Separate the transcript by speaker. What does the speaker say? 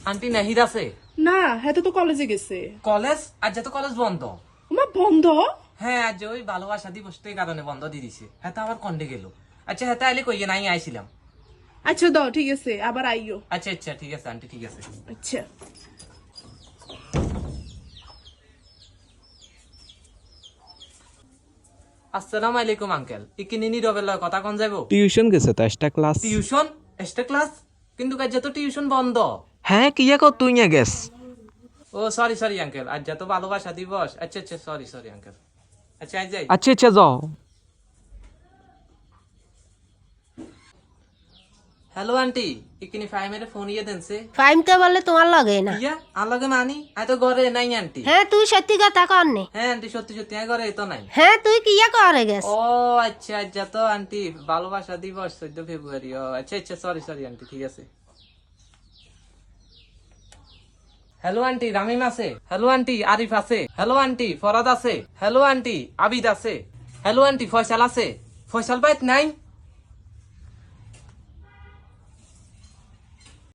Speaker 1: Aunty Nahid আছে?
Speaker 2: না হ্যাঁ তো কলেজে গেছে।
Speaker 1: কলেজ? আজ তো কলেজ বন্ধ।
Speaker 2: মা বন্ধ?
Speaker 1: হ্যাঁ আজ ওই ভালোবাসা দিবসের কারণে বন্ধ দিয়ে দিছে। হ্যাঁ তো আবার কন্ডে গেল। আচ্ছা হ্যাঁ আইলে কইয়ে নাই আইছিলাম।
Speaker 2: আচ্ছা দাও ঠিক আছে আবার আইও।
Speaker 1: আচ্ছা আচ্ছা ঠিক আছে আন্টি ঠিক আছে।
Speaker 2: আচ্ছা
Speaker 1: আসসালামু আলাইকুম আঙ্কেল। ইকিনি নীরবের লগে কথা কোন যাইবো?
Speaker 3: টিউশন গেছে তো extra class.
Speaker 1: Tuition? Extra class? কিন্তু আজ তো টিউশন বন্ধ।
Speaker 3: হ্যাঁ কি কর তুই না গেস।
Speaker 1: ও সরি সরি আঙ্কেল, আজ তো ভালোবাসা দিবস। আচ্ছা আচ্ছা সরি সরি আঙ্কেল। আচ্ছা আজ যাই।
Speaker 3: আচ্ছা আচ্ছা যাও।
Speaker 1: হ্যালো আন্টি, ইকিনি ফাইমেরে ফোন ইয়ে দেনছে।
Speaker 4: ফাইমতে বলে তোমার লগে না।
Speaker 1: ইয়া আর লগে মানি আই তো ঘরে নাই আন্টি।
Speaker 4: হ্যাঁ তুই সত্যি কথা কননি।
Speaker 1: হ্যাঁ আন্টি সত্যি সত্যি আই ঘরে তো নাই।
Speaker 4: হ্যাঁ তুই কিয়া করে গেছ।
Speaker 1: ও আচ্ছা আচ্ছা তো আন্টি ভালোবাসা দিবস 14 ফেব্রুয়ারি। ও আচ্ছা আচ্ছা সরি সরি আন্টি ঠিক আছে। হ্যালো আন্টি রামিম আছে? হ্যালো আন্টি আরিফ আছে? হ্যালো আন্টি ফরাদ আছে? হ্যালো আন্টি আবিদ আছে? হ্যালো আন্টি ফয়সাল আছে? ফয়সাল বাইত নাই?